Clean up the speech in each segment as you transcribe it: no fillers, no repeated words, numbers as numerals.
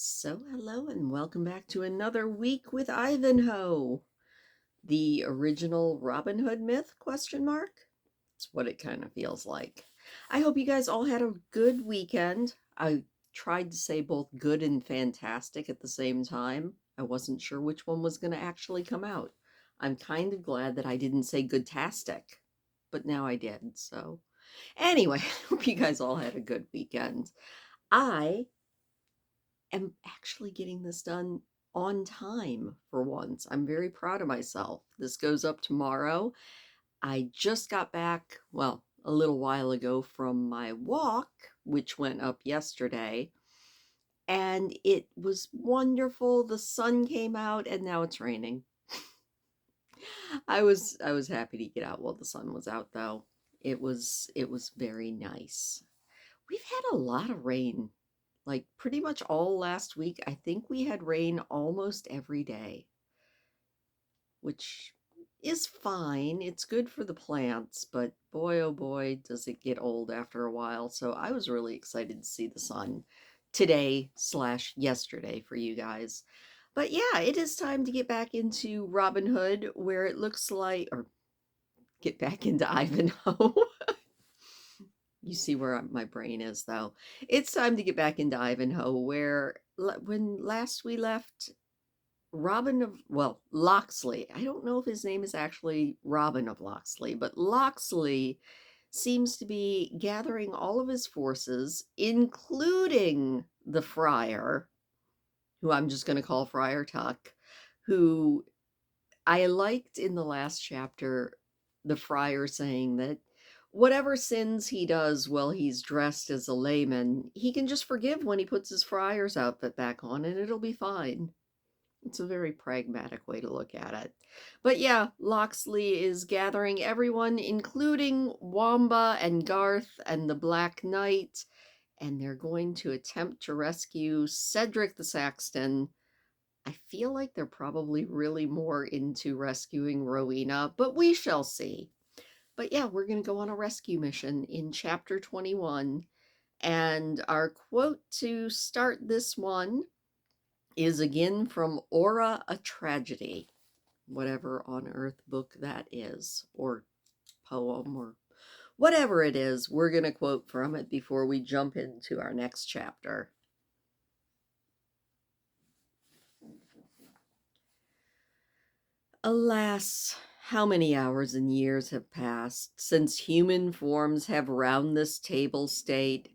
So, hello and welcome back to another week with Ivanhoe. The original Robin Hood myth, question mark? It's what it kind of feels like. I hope you guys all had a good weekend. I tried to say both good and fantastic at the same time. I wasn't sure which one was going to actually come out. I'm kind of glad that I didn't say goodtastic, but now I did. So, anyway, I hope you guys all had a good weekend. I am actually getting this done on time for once. I'm very proud of myself. This goes up tomorrow. I just got back, well, a little while ago from my walk, which went up yesterday, and it was wonderful. The sun came out and now it's raining. I was happy to get out while the sun was out though. It was very nice. We've had a lot of rain, like pretty much all last week. I think we had rain almost every day, which is fine. It's good for the plants, but boy, oh boy, does it get old after a while. So I was really excited to see the sun today slash yesterday for you guys. But yeah, it is time to get back into Robin Hood, where it looks like, or get back into Ivanhoe. You see where my brain is, though. It's time to get back into Ivanhoe, where when last we left, Robin of, well, Locksley. I don't know if his name is actually Robin of Locksley, but Locksley seems to be gathering all of his forces, including the friar, who I'm just going to call Friar Tuck, who I liked in the last chapter, the friar saying that whatever sins he does while he's dressed as a layman, he can just forgive when he puts his friar's outfit back on and it'll be fine. It's a very pragmatic way to look at it. But yeah, Locksley is gathering everyone, including Wamba and Garth and the Black Knight, and they're going to attempt to rescue Cedric the Saxton. I feel like they're probably really more into rescuing Rowena, but we shall see. But yeah, we're going to go on a rescue mission in chapter 21. And our quote to start this one is again from Aura a Tragedy, whatever on earth book that is, or poem, or whatever it is. We're going to quote from it before we jump into our next chapter. Alas, how many hours and years have passed since human forms have round this table stayed,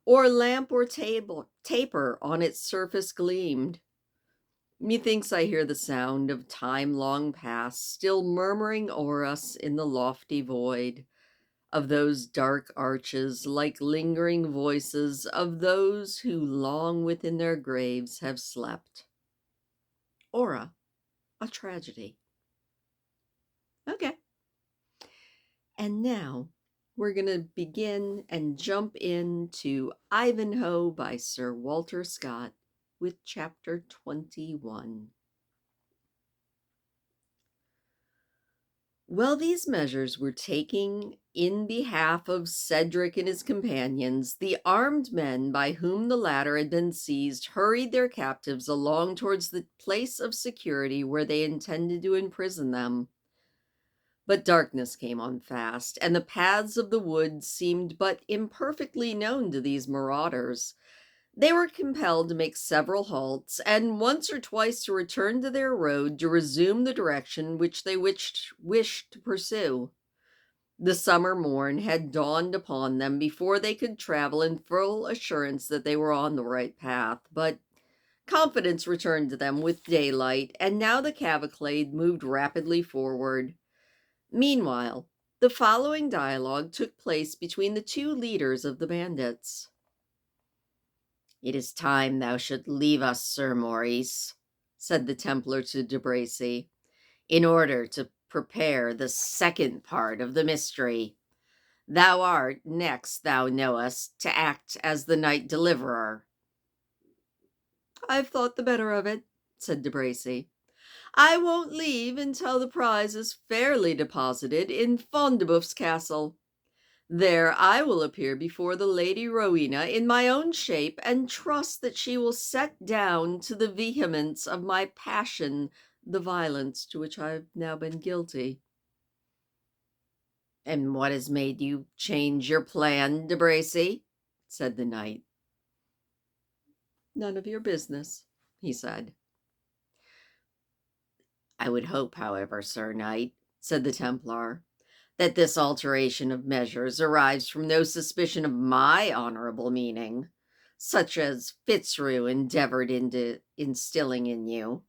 or lamp or taper on its surface gleamed. Methinks I hear the sound of time long past still murmuring o'er us in the lofty void of those dark arches, like lingering voices of those who long within their graves have slept. Aura, a Tragedy. Okay. And now we're going to begin and jump into Ivanhoe by Sir Walter Scott with chapter 21. While these measures were taking in behalf of Cedric and his companions, the armed men by whom the latter had been seized hurried their captives along towards the place of security where they intended to imprison them. But darkness came on fast, and the paths of the woods seemed but imperfectly known to these marauders. They were compelled to make several halts, and once or twice to return to their road to resume the direction which they wished to pursue. The summer morn had dawned upon them before they could travel in full assurance that they were on the right path, but confidence returned to them with daylight, and now the cavalcade moved rapidly forward. Meanwhile, the following dialogue took place between the two leaders of the bandits. "It is time thou should leave us, Sir Maurice," said the Templar to De Bracy, "in order to prepare the second part of the mystery. Thou art next, thou knowest, to act as the knight deliverer." "I've thought the better of it," said De Bracy. "I won't leave until the prize is fairly deposited in Fondebouf's castle. There I will appear before the Lady Rowena in my own shape, and trust that she will set down to the vehemence of my passion the violence to which I have now been guilty." "And what has made you change your plan, De Bracy?" said the knight. "None of your business," he said. "I would hope, however, Sir Knight," said the Templar, "that this alteration of measures arrives from no suspicion of my honorable meaning, such as Fitzroy endeavored into instilling in you."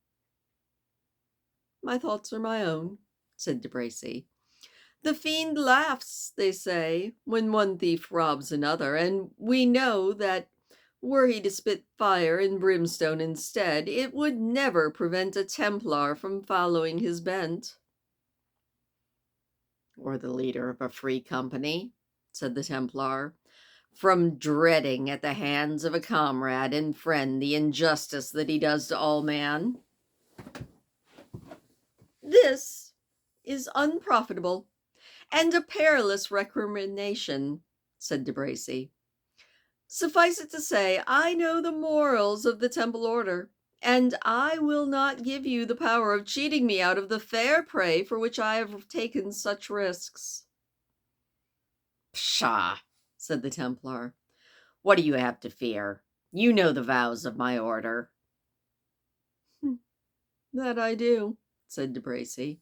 "My thoughts are my own," said De Bracy. "The fiend laughs, they say, when one thief robs another, and we know that were he to spit fire and brimstone instead, it would never prevent a Templar from following his bent." "Or the leader of a free company," said the Templar, "from dreading at the hands of a comrade and friend the injustice that he does to all man." "This is unprofitable and a perilous recrimination," said De Bracy. "Suffice it to say, I know the morals of the Temple Order, and I will not give you the power of cheating me out of the fair prey for which I have taken such risks." "Pshaw!" said the Templar. "What do you have to fear? You know the vows of my order." "That I do," said De Bracy,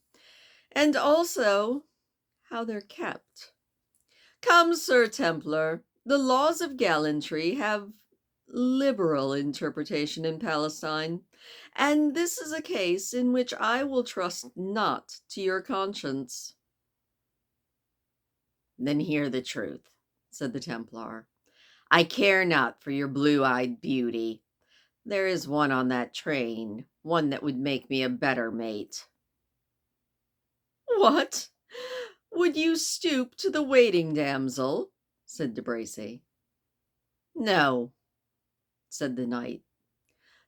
"and also how they're kept. Come, Sir Templar, the laws of gallantry have liberal interpretation in Palestine, and this is a case in which I will trust not to your conscience." "Then hear the truth," said the Templar. "I care not for your blue-eyed beauty. There is one on that train, one that would make me a better mate." "What? Would you stoop to the waiting damsel?" said De Bracy. "No," said the knight.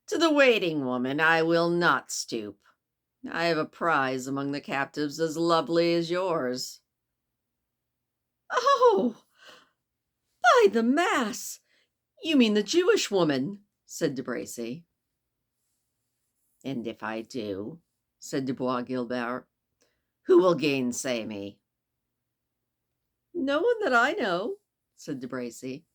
"To the waiting woman I will not stoop. I have a prize among the captives as lovely as yours." "Oh, by the mass! You mean the Jewish woman," said De Bracy. "And if I do," said de Bois Guilbert, "who will gainsay me?" "No one that I know," said De Bracy,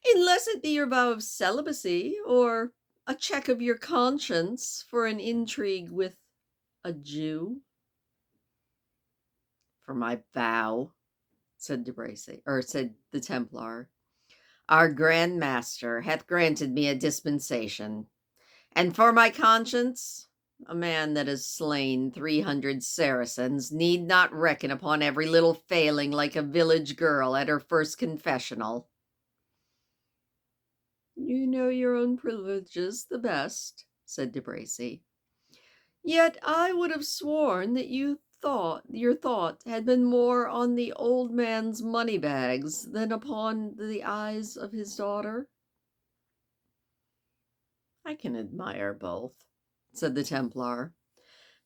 "unless it be your vow of celibacy, or a check of your conscience for an intrigue with a Jew." "For my vow," said De Bracy, or said the Templar, "our Grand Master hath granted me a dispensation, and for my conscience, a man that has slain 300 Saracens need not reckon upon every little failing like a village girl at her first confessional." "You know your own privileges the best," said De Bracy. "Yet I would have sworn that your thought had been more on the old man's money bags than upon the eyes of his daughter." "I can admire both," said the Templar.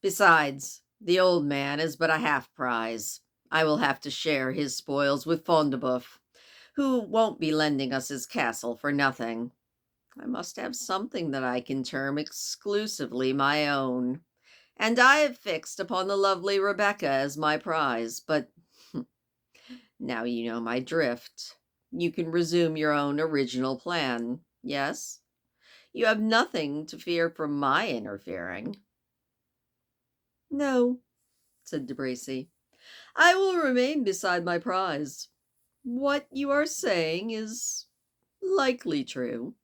"Besides, the old man is but a half prize. I will have to share his spoils with Front de Bœuf, who won't be lending us his castle for nothing. I must have something that I can term exclusively my own, and I have fixed upon the lovely Rebecca as my prize. But now you know my drift. You can resume your own original plan. Yes? You have nothing to fear from my interfering." "No," said De Bracy, "I will remain beside my prize. What you are saying is likely true.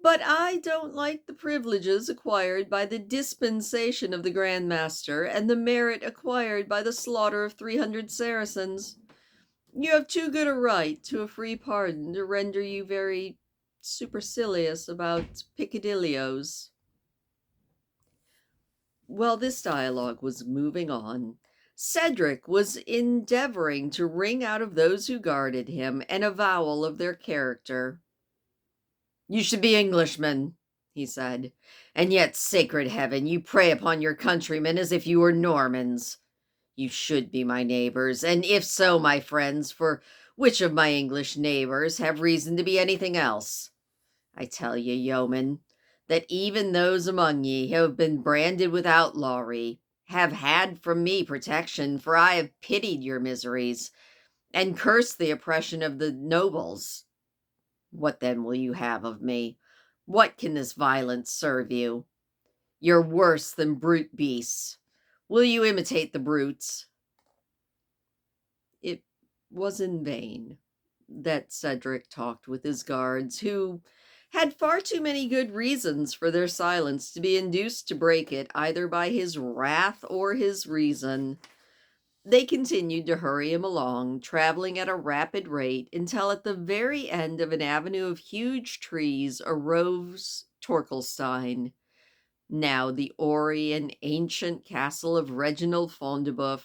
But I don't like the privileges acquired by the dispensation of the Grand Master and the merit acquired by the slaughter of 300 Saracens. You have too good a right to a free pardon to render you very supercilious about peccadilloes." While this dialogue was moving on, Cedric was endeavoring to wring out of those who guarded him an avowal of their character. "You should be Englishmen," he said, "and yet, sacred heaven, you prey upon your countrymen as if you were Normans. You should be my neighbors, and if so, my friends, for Which of my English neighbors have reason to be anything else? I tell ye, yeoman, that even those among ye who have been branded with outlawry have had from me protection, for I have pitied your miseries and cursed the oppression of the nobles. What then will you have of me? What can this violence serve you? You're worse than brute beasts. Will you imitate the brutes? It was in vain that Cedric talked with his guards, who had far too many good reasons for their silence to be induced to break it either by his wrath or his reason. They continued to hurry him along, traveling at a rapid rate until at the very end of an avenue of huge trees arose Torkelstein, now the hoary and ancient castle of Reginald Fondeboeuf.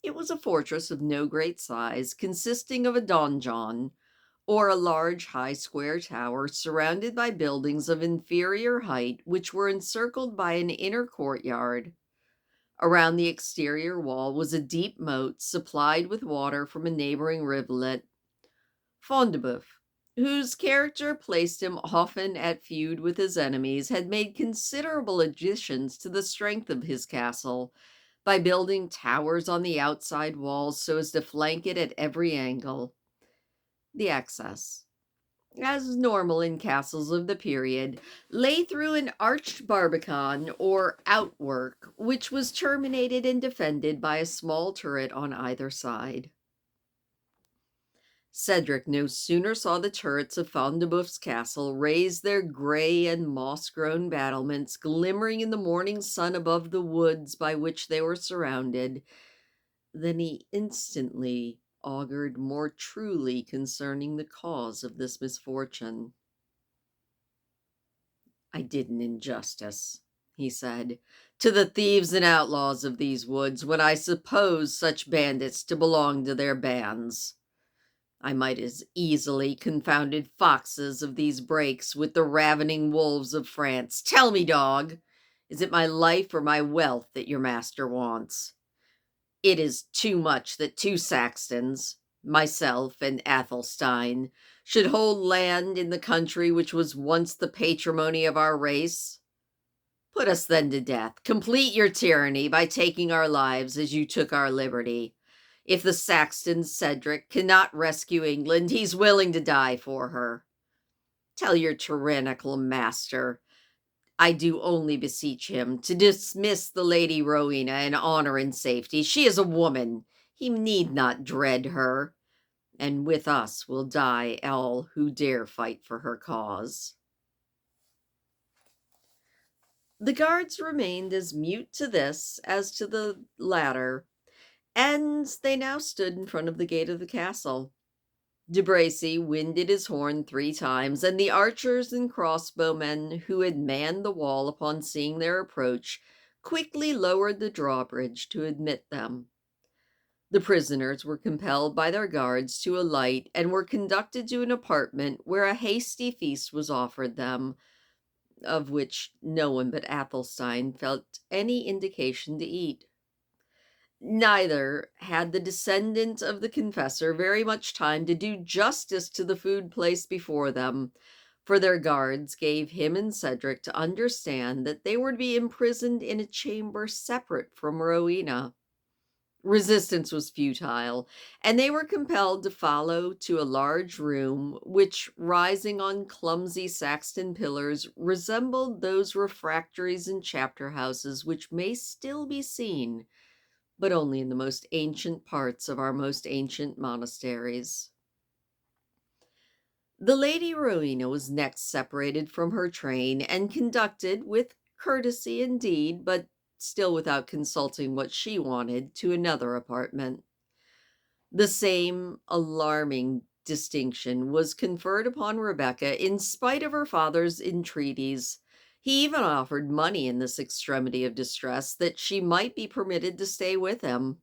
It was a fortress of no great size, consisting of a donjon, or a large high square tower surrounded by buildings of inferior height, which were encircled by an inner courtyard. Around the exterior wall was a deep moat supplied with water from a neighboring rivulet. Fondeboeuf, whose character placed him often at feud with his enemies, had made considerable additions to the strength of his castle by building towers on the outside walls so as to flank it at every angle. The access, as normal in castles of the period, lay through an arched barbican or outwork, which was terminated and defended by a small turret on either side. Cedric no sooner saw the turrets of Fondeboeuf's castle raise their gray and moss-grown battlements, glimmering in the morning sun above the woods by which they were surrounded, than he instantly augured more truly concerning the cause of this misfortune. I did an injustice, he said, to the thieves and outlaws of these woods when I supposed such bandits to belong to their bands. I might as easily confounded foxes of these brakes with the ravening wolves of France. Tell me, dog, is it my life or my wealth that your master wants? It is too much that two Saxtons, myself and Athelstein, should hold land in the country which was once the patrimony of our race. Put us then to death. Complete your tyranny by taking our lives as you took our liberty. If the Saxton Cedric cannot rescue England, he's willing to die for her. Tell your tyrannical master, I do only beseech him to dismiss the Lady Rowena in honor and safety. She is a woman. He need not dread her. And with us will die all who dare fight for her cause. The guards remained as mute to this as to the latter, and they now stood in front of the gate of the castle. De Bracy winded his horn 3 times, and the archers and crossbowmen who had manned the wall upon seeing their approach quickly lowered the drawbridge to admit them. The prisoners were compelled by their guards to alight and were conducted to an apartment where a hasty feast was offered them, of which no one but Athelstein felt any indication to eat. Neither had the descendant of the confessor very much time to do justice to the food placed before them, for their guards gave him and Cedric to understand that they were to be imprisoned in a chamber separate from Rowena. Resistance was futile, and they were compelled to follow to a large room, which, rising on clumsy Saxon pillars, resembled those refectories and chapter houses which may still be seen, but only in the most ancient parts of our most ancient monasteries. The Lady Rowena was next separated from her train and conducted, with courtesy indeed, but still without consulting what she wanted, to another apartment. The same alarming distinction was conferred upon Rebecca in spite of her father's entreaties. He even offered money in this extremity of distress that she might be permitted to stay with him.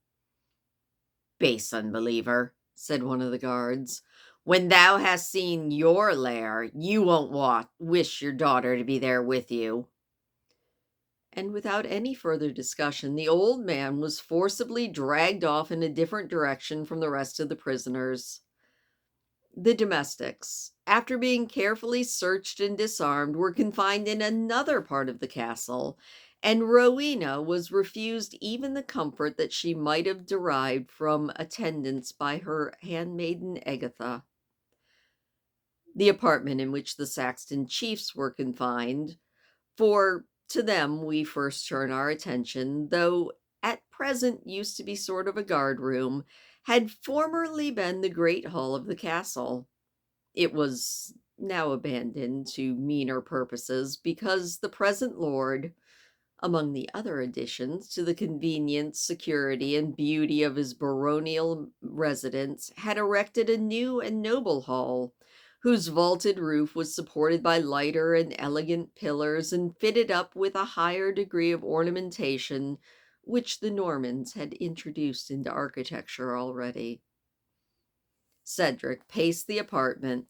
Base unbeliever, said one of the guards, when thou hast seen your lair, you won't wish your daughter to be there with you. And without any further discussion, the old man was forcibly dragged off in a different direction from the rest of the prisoners. The domestics, after being carefully searched and disarmed, were confined in another part of the castle, and Rowena was refused even the comfort that she might have derived from attendance by her handmaiden Agatha. The apartment in which the Saxon chiefs were confined, for to them we first turn our attention, though at present used to be sort of a guard room, had formerly been the great hall of the castle. It was now abandoned to meaner purposes because the present lord, among the other additions to the convenience, security, and beauty of his baronial residence, had erected a new and noble hall, whose vaulted roof was supported by lighter and elegant pillars, and fitted up with a higher degree of ornamentation which the Normans had introduced into architecture already. Cedric paced the apartment,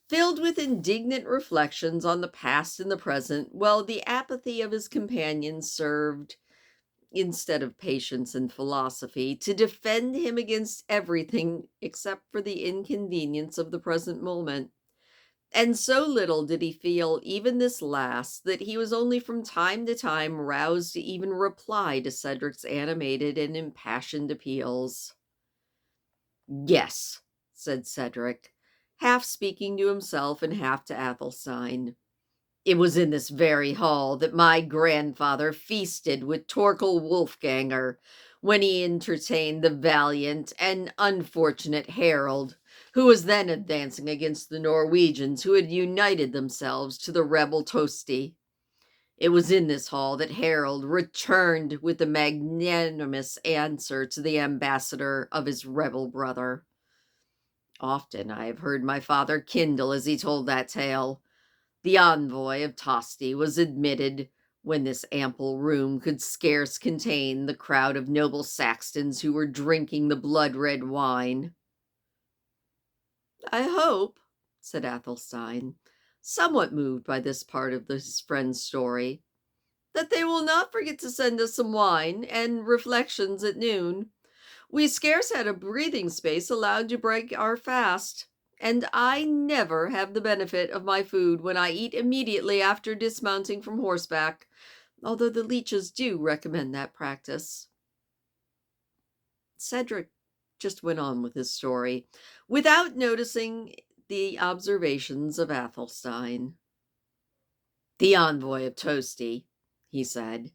filled with indignant reflections on the past and the present, while the apathy of his companions served, instead of patience and philosophy, to defend him against everything except for the inconvenience of the present moment. And so little did he feel even this last, that he was only from time to time roused to even reply to Cedric's animated and impassioned appeals. "Yes," said Cedric, half speaking to himself and half to Athelstine. "It was in this very hall that my grandfather feasted with Torkel Wolfganger when he entertained the valiant and unfortunate Harold, who was then advancing against the Norwegians who had united themselves to the rebel Tosti. It was in this hall that Harold returned with the magnanimous answer to the ambassador of his rebel brother. Often I have heard my father kindle as he told that tale. The envoy of Tosti was admitted when this ample room could scarce contain the crowd of noble Saxons who were drinking the blood-red wine." "I hope," said Athelstine, somewhat moved by this part of his friend's story, "that they will not forget to send us some wine and reflections at noon. We scarce had a breathing space allowed to break our fast, and I never have the benefit of my food when I eat immediately after dismounting from horseback, although the leeches do recommend that practice." Cedric just went on with his story, without noticing the observations of Athelstine. "The envoy of Tosti," he said,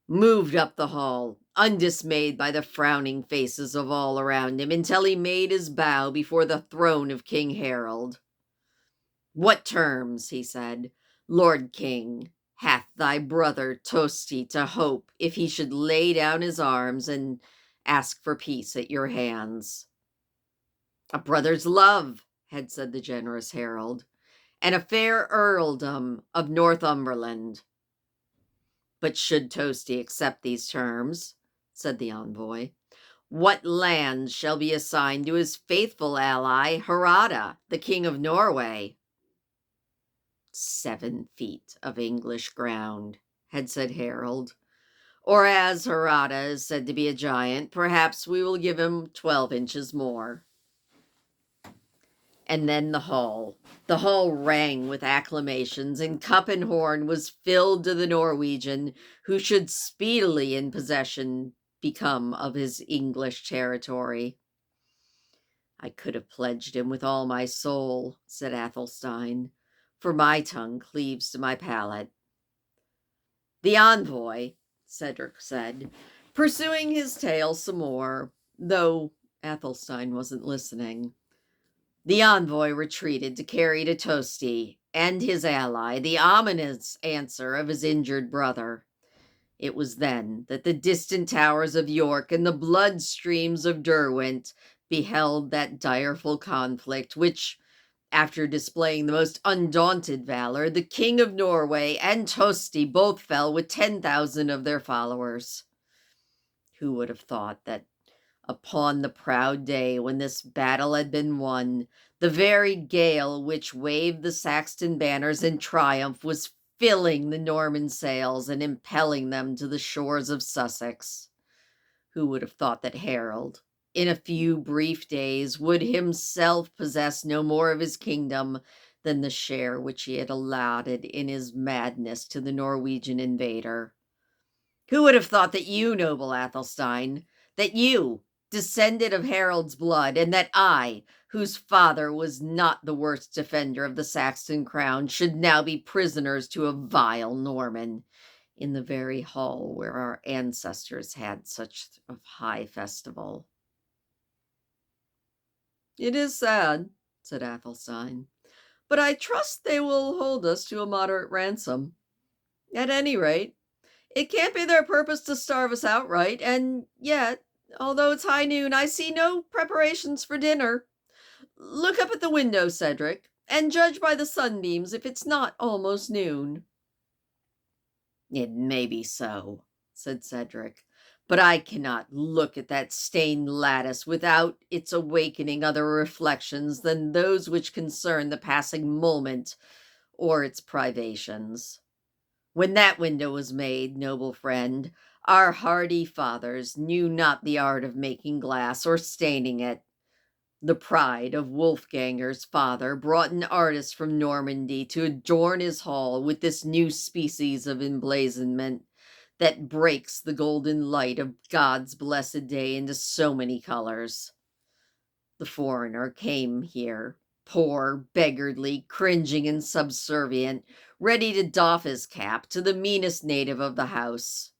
"moved up the hall, undismayed by the frowning faces of all around him, until he made his bow before the throne of King Harold. 'What terms,' he said, 'Lord King, hath thy brother Tosti to hope if he should lay down his arms and ask for peace at your hands?' 'A brother's love,' had said the generous Harold, 'and a fair earldom of Northumberland.' 'But should Tosti accept these terms,' said the envoy, 'what lands shall be assigned to his faithful ally, Harada, the King of Norway?' 7 feet of English ground,' had said Harold, 'or as Harada is said to be a giant, perhaps we will give him 12 inches more.' And then the hall. The hall rang with acclamations, and cup and horn was filled to the Norwegian, who should speedily in possession become of his English territory. 'I could have pledged him with all my soul,' said Athelstine, 'for my tongue cleaves to my palate.' 'The envoy,' Cedric said, pursuing his tale some more, though Athelstine wasn't listening. 'The envoy retreated to carry to Tosti and his ally the ominous answer of his injured brother. It was then that the distant towers of York and the blood streams of Derwent beheld that direful conflict, which, after displaying the most undaunted valor, the King of Norway and Tosti both fell with 10,000 of their followers. Who would have thought that upon the proud day when this battle had been won, the very gale which waved the Saxon banners in triumph was filling the Norman sails and impelling them to the shores of Sussex. Who would have thought that Harold, in a few brief days, would himself possess no more of his kingdom than the share which he had allotted in his madness to the Norwegian invader? Who would have thought that you, noble Athelstine, that you, descended of Harold's blood, and that I, whose father was not the worst defender of the Saxon crown, should now be prisoners to a vile Norman, in the very hall where our ancestors had such a high festival? It is sad, said Athelstine, but I trust they will hold us to a moderate ransom. At any rate, it can't be their purpose to starve us outright, and yet, although it's high noon, I see no preparations for dinner. Look up at the window, Cedric, and judge by the sunbeams if it's not almost noon. It may be so, said Cedric, but I cannot look at that stained lattice without its awakening other reflections than those which concern the passing moment or its privations. When that window was made, noble friend, our hardy fathers knew not the art of making glass or staining it. The pride of Wolfganger's father brought an artist from Normandy to adorn his hall with this new species of emblazonment that breaks the golden light of God's blessed day into so many colors. The foreigner came here, poor, beggarly, cringing, and subservient, ready to doff his cap to the meanest native of the house.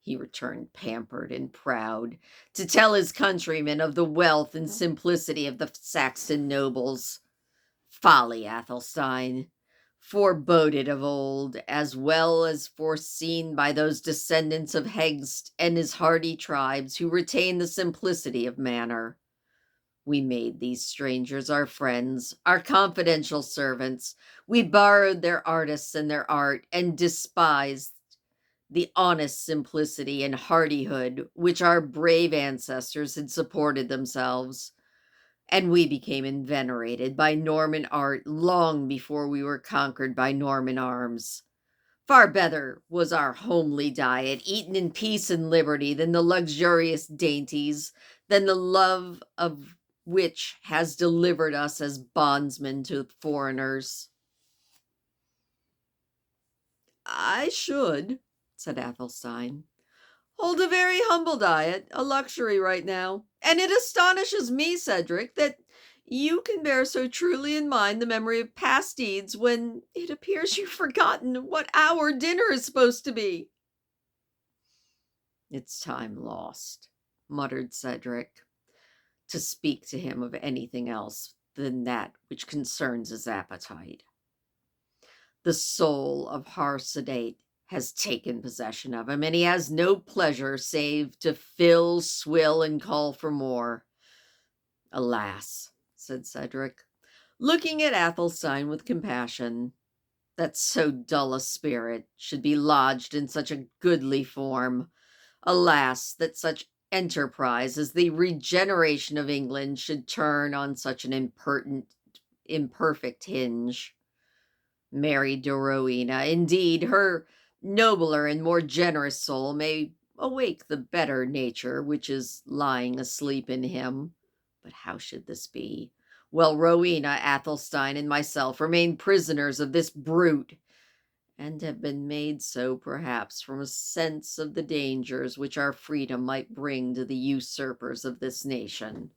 He returned pampered and proud, to tell his countrymen of the wealth and simplicity of the Saxon nobles. Folly, Athelstine, foreboded of old, as well as foreseen by those descendants of Hengst and his hardy tribes who retain the simplicity of manner. We made these strangers our friends, our confidential servants. We borrowed their artists and their art, and despised the honest simplicity and hardihood which our brave ancestors had supported themselves. And we became venerated by Norman art long before we were conquered by Norman arms. Far better was our homely diet, eaten in peace and liberty, than the luxurious dainties, than the love of which has delivered us as bondsmen to foreigners. I should, said Athelstine, hold a very humble diet, a luxury right now. And it astonishes me, Cedric, that you can bear so truly in mind the memory of past deeds when it appears you've forgotten what hour dinner is supposed to be. It's time lost, muttered Cedric, to speak to him of anything else than that which concerns his appetite. The soul of Harsadate has taken possession of him, and he has no pleasure save to fill, swill, and call for more. Alas, said Cedric, looking at Athelstine with compassion, that so dull a spirit should be lodged in such a goodly form. Alas, that such enterprise as the regeneration of England should turn on such an imperfect hinge. Mary de Rowena, indeed, her nobler and more generous soul may awake the better nature which is lying asleep in him. But how should this be? Well, Rowena, Athelstine, and myself remain prisoners of this brute, and have been made so, perhaps, from a sense of the dangers which our freedom might bring to the usurpers of this nation.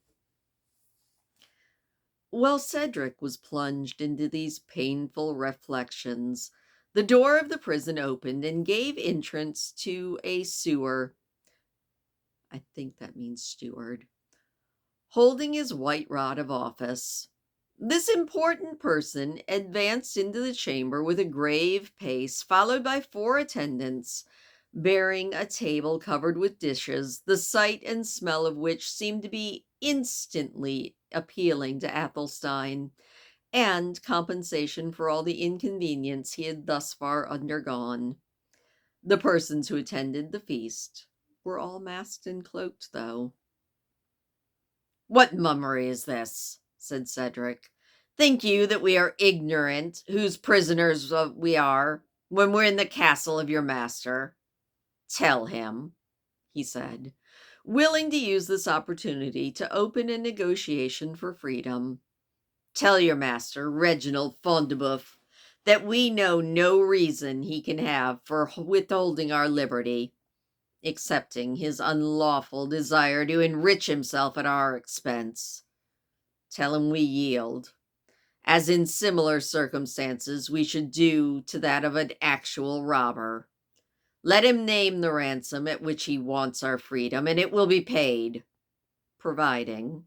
While Cedric was plunged into these painful reflections, the door of the prison opened and gave entrance to a sewer. I think that means steward, holding his white rod of office. This important person advanced into the chamber with a grave pace, followed by 4 attendants, bearing a table covered with dishes, the sight and smell of which seemed to be instantly appealing to Athelstine, and compensation for all the inconvenience he had thus far undergone. The persons who attended the feast were all masked and cloaked, though. What mummery is this? Said Cedric. Think you that we are ignorant whose prisoners we are? When we're in the castle of your master, tell him, he said, willing to use this opportunity to open a negotiation for freedom. Tell your master, Reginald Fondeboeuf, that we know no reason he can have for withholding our liberty, excepting his unlawful desire to enrich himself at our expense. Tell him we yield, as in similar circumstances we should do to that of an actual robber. Let him name the ransom at which he wants our freedom, and it will be paid, providing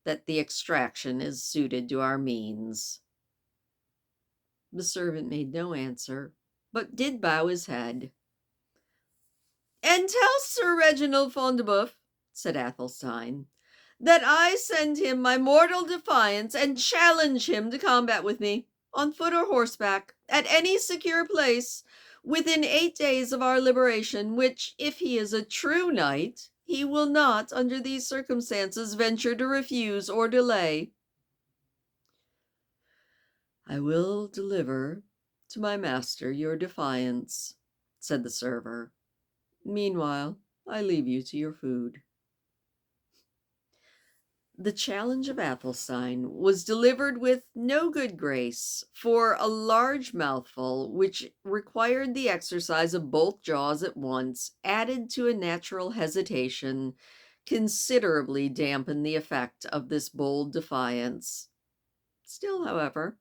that the extraction is suited to our means. The servant made no answer, but did bow his head. And tell Sir Reginald Fondeboeuf, said Athelstine, that I send him my mortal defiance and challenge him to combat with me, on foot or horseback, at any secure place, within 8 days of our liberation, which, if he is a true knight, he will not, under these circumstances, venture to refuse or delay. I will deliver to my master your defiance, said the server. Meanwhile, I leave you to your food. The challenge of Athelstine was delivered with no good grace, for a large mouthful, which required the exercise of both jaws at once, added to a natural hesitation, considerably dampened the effect of this bold defiance. Still, however,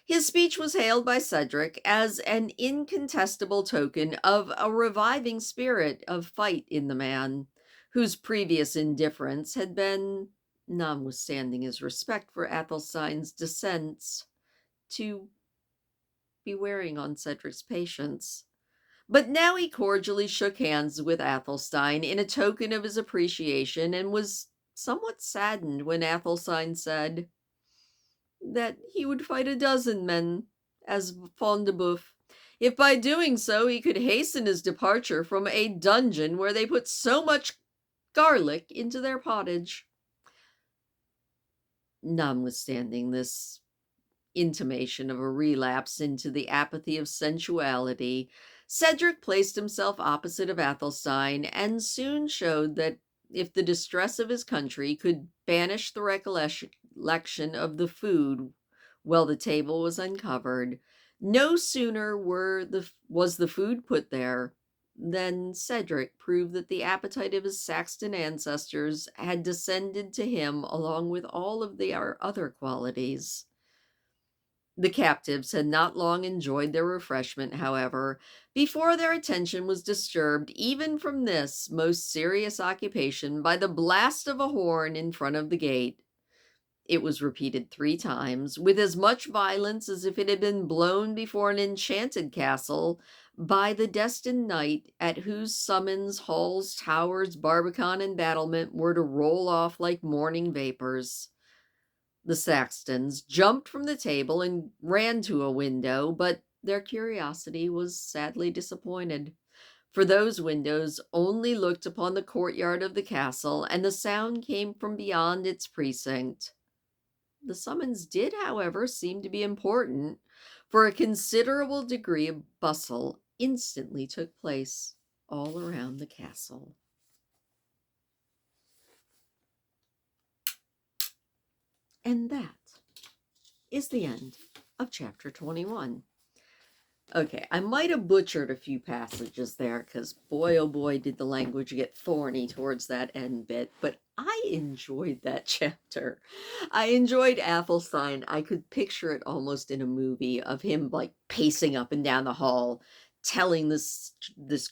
his speech was hailed by Cedric as an incontestable token of a reviving spirit of fight in the man, whose previous indifference had been, notwithstanding his respect for Athelstine's descents, to be wearing on Cedric's patience. But now he cordially shook hands with Athelstine in a token of his appreciation, and was somewhat saddened when Athelstine said that he would fight a dozen men as Fondeboeuf, if by doing so he could hasten his departure from a dungeon where they put so much garlic into their pottage. Notwithstanding this intimation of a relapse into the apathy of sensuality, Cedric placed himself opposite of Athelstine, and soon showed that if the distress of his country could banish the recollection of the food while the table was uncovered, no sooner was the food put there than Cedric proved that the appetite of his Saxon ancestors had descended to him along with all of their other qualities. The captives had not long enjoyed their refreshment, however, before their attention was disturbed even from this most serious occupation by the blast of a horn in front of the gate. It was repeated 3 times, with as much violence as if it had been blown before an enchanted castle by the destined knight at whose summons halls, towers, barbican, and battlement were to roll off like morning vapors. The Saxtons jumped from the table and ran to a window, but their curiosity was sadly disappointed, for those windows only looked upon the courtyard of the castle, and the sound came from beyond its precinct. The summons did, however, seem to be important, for a considerable degree of bustle instantly took place all around the castle. And that is the end of chapter 21. Okay, I might have butchered a few passages there because boy, oh boy, did the language get thorny towards that end bit. But I enjoyed that chapter. I enjoyed Athelstine. I could picture it almost in a movie of him like pacing up and down the hall, telling this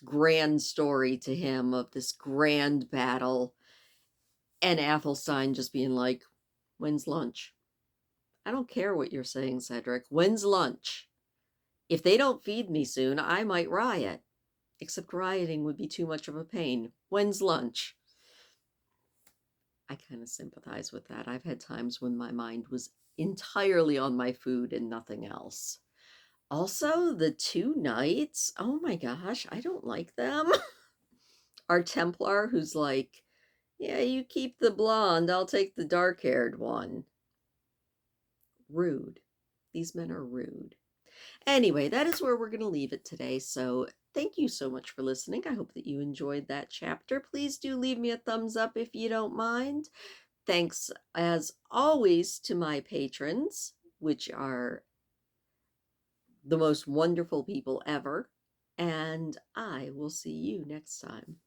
grand story to him of this grand battle, and Athelstine just being like, "When's lunch? I don't care what you're saying, Cedric. When's lunch? If they don't feed me soon, I might riot. Except rioting would be too much of a pain. When's lunch?" I kind of sympathize with that. I've had times when my mind was entirely on my food and nothing else. Also, the 2 knights, oh my gosh, I don't like them. Our Templar, who's like, "Yeah, you keep the blonde, I'll take the dark-haired one." Rude. These men are rude. Anyway, that is where we're going to leave it today. So thank you so much for listening. I hope that you enjoyed that chapter. Please do leave me a thumbs up if you don't mind. Thanks, as always, to my patrons, which are the most wonderful people ever. And I will see you next time.